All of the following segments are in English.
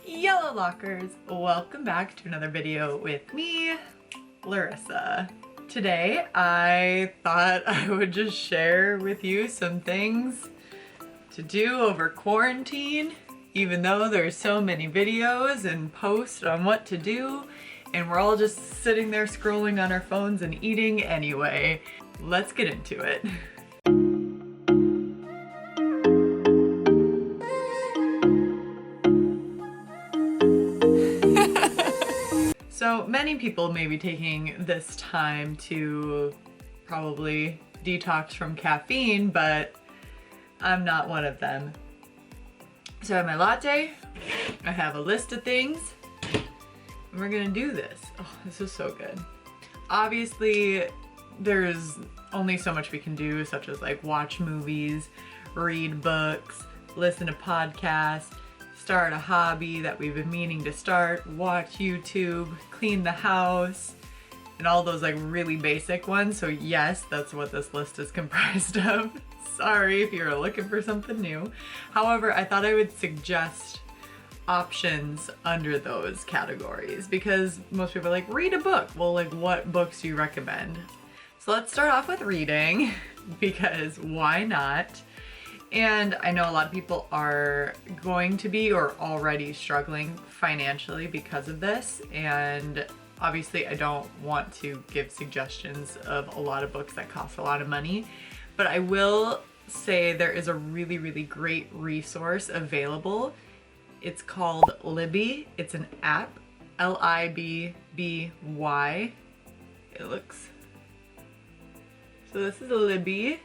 Yellow Lockers, welcome back to another video with me, Larissa. Today I thought I would just share with you some things to do over quarantine, even though there's so many videos and posts on what to do, and we're all just sitting there scrolling on our phones and eating anyway. Let's get into it. So many people may be taking this time to probably detox from caffeine, but I'm not one of them. So I have my latte, I have a list of things, and we're gonna do this. Oh, this is so good. Obviously, there's only so much we can do, such as like watch movies, read books, listen to podcasts, start a hobby that we've been meaning to start, watch YouTube, clean the house, and all those like really basic ones. So yes, that's what this list is comprised of. Sorry if you're looking for something new. However, I thought I would suggest options under those categories because most people are like, read a book. Well, like what books do you recommend? So let's start off with reading because why not? And I know a lot of people are going to be or already struggling financially because of this. And obviously I don't want to give suggestions of a lot of books that cost a lot of money, but I will say there is a really, really great resource available. It's called Libby. It's an app, L-I-B-B-Y. It looks, so this is a Libby.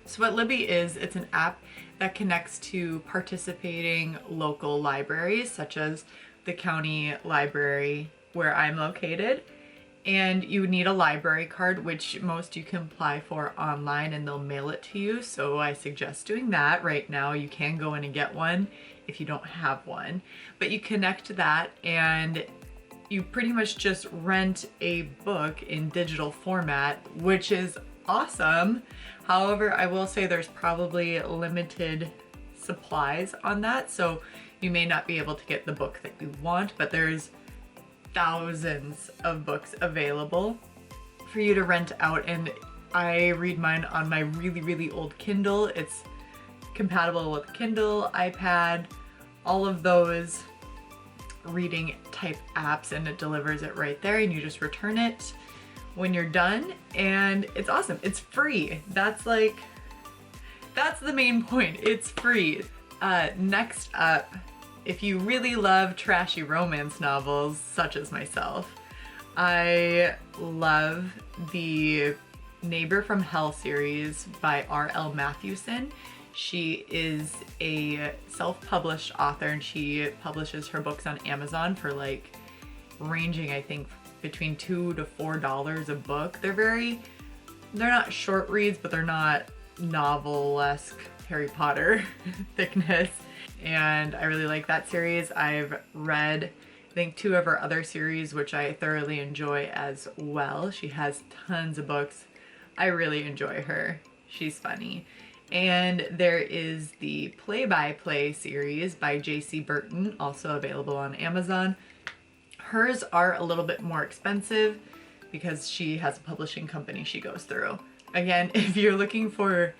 So what Libby is, it's an app that connects to participating local libraries, such as the county library where I'm located. And you would need a library card, which most you can apply for online and they'll mail it to you. So I suggest doing that right now. You can go in and get one if you don't have one. But you connect to that and you pretty much just rent a book in digital format, which is awesome. However, I will say there's probably limited supplies on that, so you may not be able to get the book that you want, but there's thousands of books available for you to rent out, and I read mine on my really, really old Kindle. It's compatible with Kindle, iPad, all of those reading type apps, and it delivers it right there, and you just return it when you're done, and it's awesome. It's free. That's the main point. It's free. Next up, if you really love trashy romance novels, such as myself, I love the Neighbor from Hell series by R.L. Matthewson. She is a self-published author and she publishes her books on Amazon for like ranging, I think, between $2 to $4 a book. They're not short reads, but they're not novel-esque Harry Potter thickness. And I really like that series. I've read, I think, 2 of her other series, which I thoroughly enjoy as well. She has tons of books. I really enjoy her. She's funny. And there is the Play-by-Play series by Jaci Burton, also available on Amazon. Hers are a little bit more expensive because she has a publishing company she goes through. Again, if you're looking for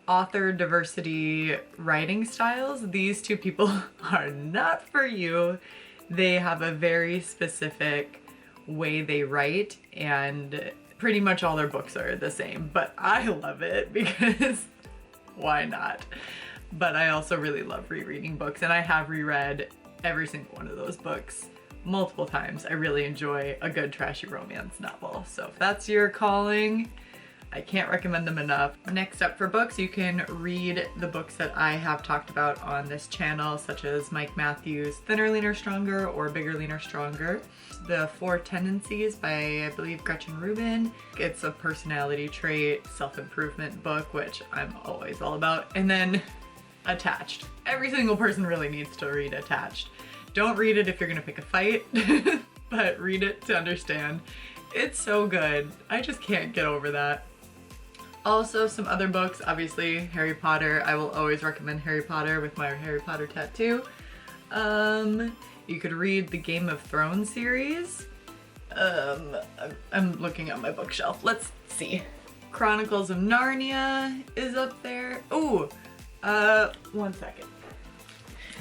author diversity writing styles, these 2 people are not for you. They have a very specific way they write and pretty much all their books are the same, but I love it because why not? But I also really love rereading books and I have reread every single one of those books multiple times. I really enjoy a good trashy romance novel. So if that's your calling, I can't recommend them enough. Next up for books, you can read the books that I have talked about on this channel, such as Mike Matthews' Thinner, Leaner, Stronger or Bigger, Leaner, Stronger. The 4 Tendencies by, I believe, Gretchen Rubin. It's a personality trait, self-improvement book, which I'm always all about. And then Attached. Every single person really needs to read Attached. Don't read it if you're gonna pick a fight, but read it to understand. It's so good. I just can't get over that. Also, some other books, obviously Harry Potter. I will always recommend Harry Potter with my Harry Potter tattoo. You could read the Game of Thrones series. I'm looking at my bookshelf. Let's see. Chronicles of Narnia is up there. Oh, one second.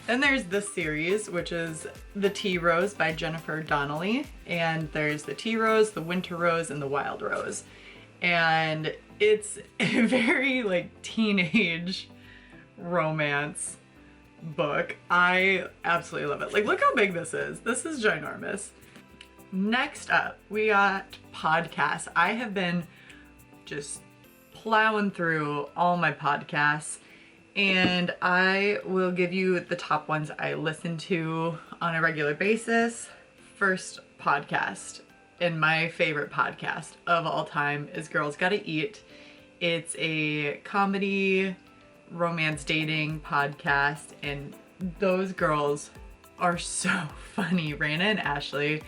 Then there's this series, which is The Tea Rose by Jennifer Donnelly. And there's The Tea Rose, The Winter Rose, and The Wild Rose. And it's a very like teenage romance book. I absolutely love it. Like, look how big this is. This is ginormous. Next up, we got podcasts. I have been just plowing through all my podcasts, and I will give you the top ones I listen to on a regular basis. First podcast, and my favorite podcast of all time, is Girls Gotta Eat. It's a comedy, romance, dating podcast, and those girls are so funny. Raina and Ashley.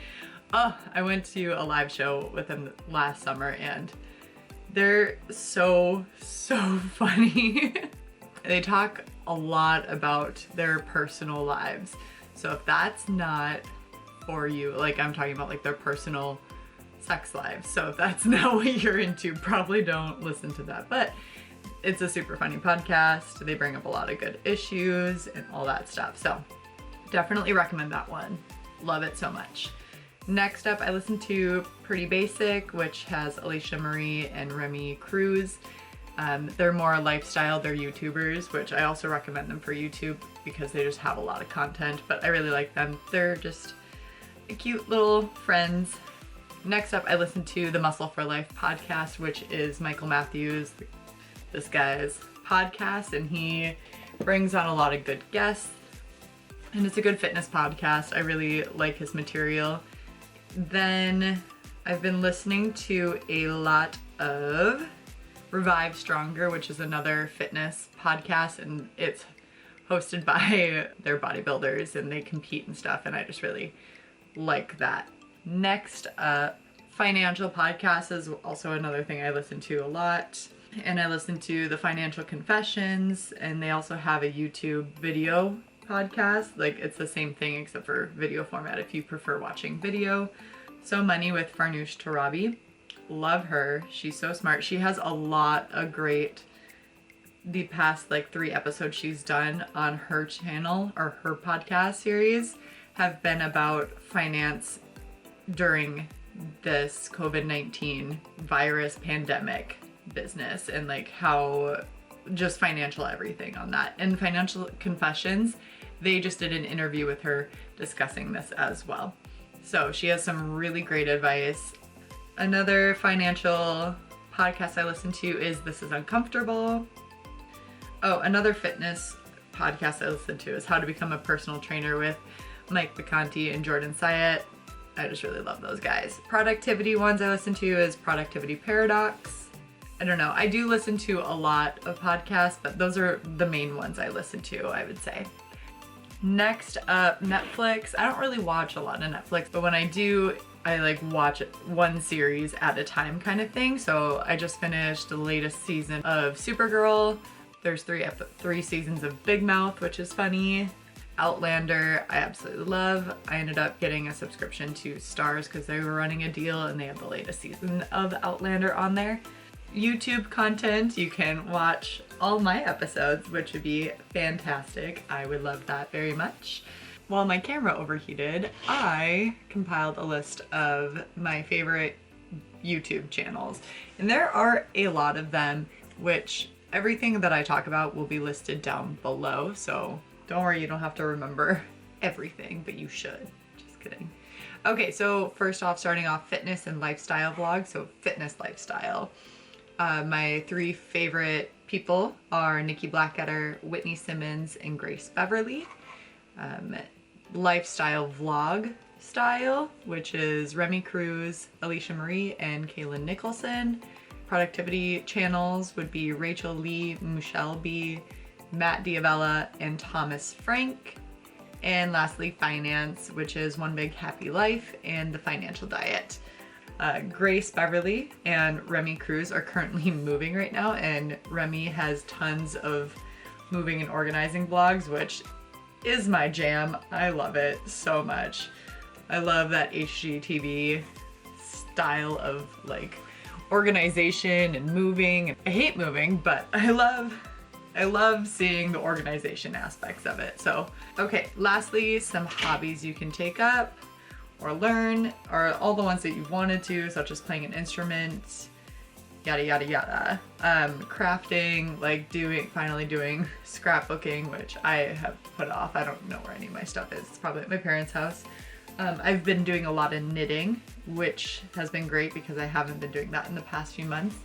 Oh, I went to a live show with them last summer, and they're so funny. They talk a lot about their personal lives. So if that's not for you, like I'm talking about like their personal sex lives. So if that's not what you're into, probably don't listen to that. But it's a super funny podcast. They bring up a lot of good issues and all that stuff. So definitely recommend that one. Love it so much. Next up, I listen to Pretty Basic, which has Alicia Marie and Remy Cruz. They're more lifestyle, they're YouTubers, which I also recommend them for YouTube because they just have a lot of content, but I really like them. They're just cute little friends. Next up, I listen to the Muscle for Life podcast, which is Michael Matthews, this guy's podcast, and he brings on a lot of good guests, and it's a good fitness podcast. I really like his material. Then I've been listening to a lot of Revive Stronger, which is another fitness podcast, and it's hosted by their bodybuilders and they compete and stuff, and I just really like that. Next up, financial podcasts is also another thing I listen to a lot, and I listen to the Financial Confessions, and they also have a YouTube video podcast. Like, it's the same thing except for video format if you prefer watching video. So Money with Farnoosh Torabi. Love her. She's so smart. She has a lot of the past like 3 episodes she's done on her channel or her podcast series have been about finance during this COVID-19 virus pandemic business, and like how just financial everything on that. And Financial Confessions, they just did an interview with her discussing this as well. So she has some really great advice. Another financial podcast I listen to is This Is Uncomfortable. Oh, another fitness podcast I listen to is How to Become a Personal Trainer with Mike Bacanti and Jordan Syatt. I just really love those guys. Productivity ones I listen to is Productivity Paradox. I don't know. I do listen to a lot of podcasts, but those are the main ones I listen to, I would say. Next up, Netflix. I don't really watch a lot of Netflix, but when I do, I like watch one series at a time kind of thing. So I just finished the latest season of Supergirl. There's 3 seasons of Big Mouth, which is funny. Outlander, I absolutely love. I ended up getting a subscription to Starz because they were running a deal and they had the latest season of Outlander on there. YouTube content, you can watch all my episodes, which would be fantastic. I would love that very much. While my camera overheated, I compiled a list of my favorite YouTube channels, and there are a lot of them, which everything that I talk about will be listed down below, so don't worry, you don't have to remember everything, but you should. Just kidding. Okay, so first off, starting off, fitness and lifestyle vlogs, so fitness lifestyle. My 3 favorite people are Nikki Blackketter, Whitney Simmons, and Grace Beverly. Lifestyle vlog style, which is Remy Cruz, Alicia Marie, and Kaylin Nicholson. Productivity channels would be Rachel Lee, Michelle B, Matt Diavella, and Thomas Frank. And lastly, finance, which is One Big Happy Life and The Financial Diet. Grace Beverly and Remy Cruz are currently moving right now, and Remy has tons of moving and organizing vlogs, which is my jam. I love it so much. I love that HGTV style of like organization and moving. I hate moving, but I love seeing the organization aspects of it. So, okay, lastly, some hobbies you can take up or learn, or all the ones that you've wanted to, such as playing an instrument, yada yada yada. Crafting, like finally doing scrapbooking, which I have put off. I don't know where any of my stuff is. It's probably at my parents' house. I've been doing a lot of knitting, which has been great because I haven't been doing that in the past few months,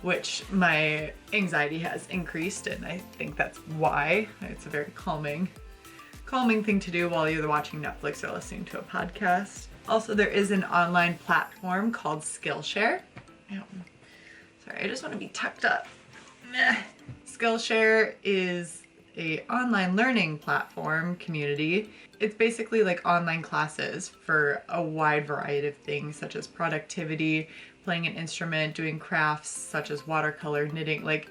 which my anxiety has increased, and I think that's why. It's a very calming thing to do while you're watching Netflix or listening to a podcast. Also, there is an online platform called Skillshare. Sorry, I just want to be tucked up. Skillshare is a online learning platform community. It's basically like online classes for a wide variety of things, such as productivity, playing an instrument, doing crafts such as watercolor, knitting. Like,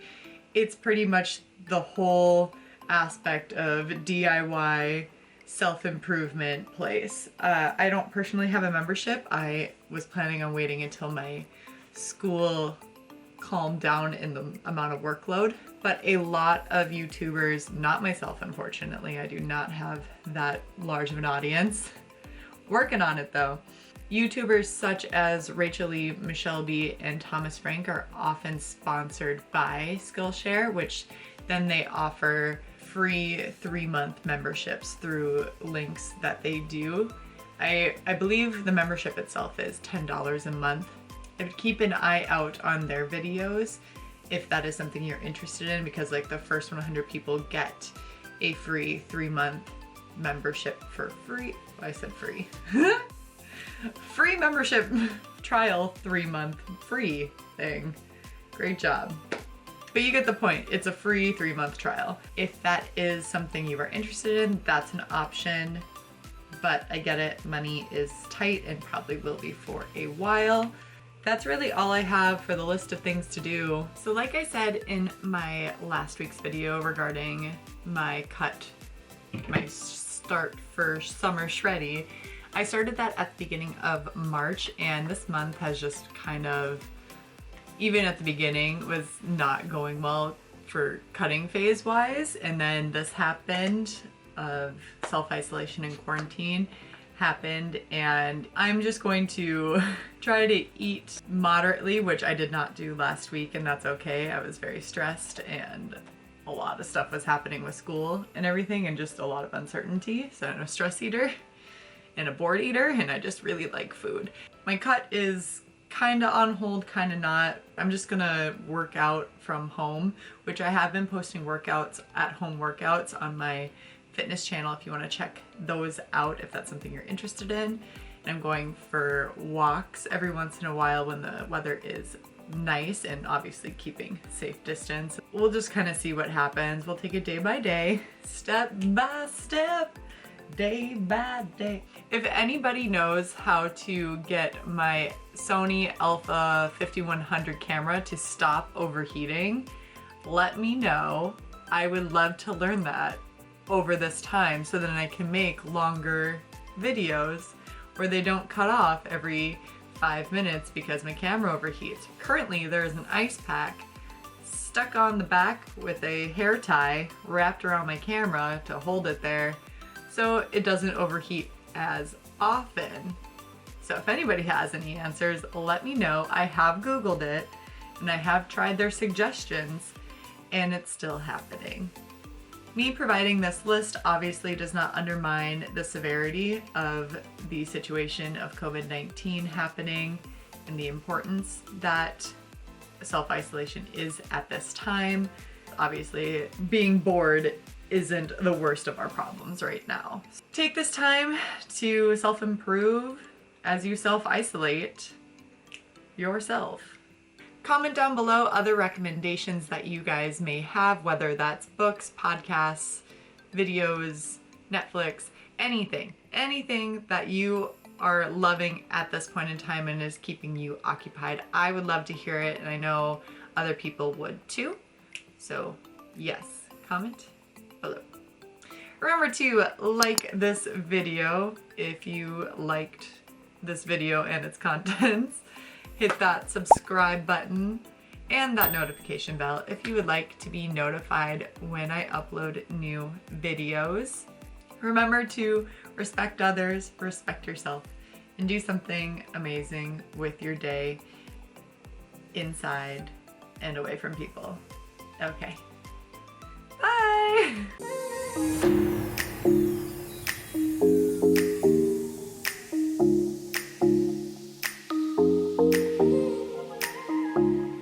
it's pretty much the whole aspect of DIY self-improvement place. I don't personally have a membership. I was planning on waiting until my school calmed down in the amount of workload, but a lot of YouTubers, not myself unfortunately, I do not have that large of an audience. Working on it though. YouTubers such as Rachel Lee, Michelle B, and Thomas Frank are often sponsored by Skillshare, which then they offer free 3-month memberships through links that they do. I believe the membership itself is $10 a month. I would keep an eye out on their videos if that is something you're interested in, because like the first 100 people get a free 3-month membership for free. I said free. Free membership trial, 3-month free thing. Great job. But you get the point. It's a free 3-month trial. If that is something you are interested in, that's an option. But I get it, money is tight and probably will be for a while. That's really all I have for the list of things to do. So like I said in my last week's video regarding my start for summer shreddy, I started that at the beginning of March, and this month has just kind of, even at the beginning, was not going well for cutting phase wise, and then this happened of self-isolation and quarantine happened, and I'm just going to try to eat moderately, which I did not do last week, and that's okay. I was very stressed and a lot of stuff was happening with school and everything, and just a lot of uncertainty. So I'm a stress eater and a bored eater, and I just really like food. My cut is kind of on hold, kind of not. I'm just gonna work out from home, which I have been posting workouts, at home workouts on my fitness channel if you want to check those out if that's something you're interested in. And I'm going for walks every once in a while when the weather is nice, and obviously keeping safe distance. We'll just kind of see what happens. We'll take it day by day, step by step, day by day. If anybody knows how to get my Sony Alpha 5100 camera to stop overheating, let me know. I would love to learn that over this time so that I can make longer videos where they don't cut off every 5 minutes because my camera overheats. Currently there is an ice pack stuck on the back with a hair tie wrapped around my camera to hold it there so it doesn't overheat as often. So if anybody has any answers, let me know. I have Googled it and I have tried their suggestions, and it's still happening. Me providing this list obviously does not undermine the severity of the situation of COVID-19 happening and the importance that self-isolation is at this time. Obviously, being bored isn't the worst of our problems right now. Take this time to self-improve as you self-isolate yourself. Comment down below other recommendations that you guys may have, whether that's books, podcasts, videos, Netflix, anything that you are loving at this point in time and is keeping you occupied. I would love to hear it, and I know other people would too. So yes, comment below. Remember to like this video if you liked this video and its contents. Hit that subscribe button and that notification bell if you would like to be notified when I upload new videos. Remember to respect others, respect yourself, and do something amazing with your day inside and away from people. Okay. Bye!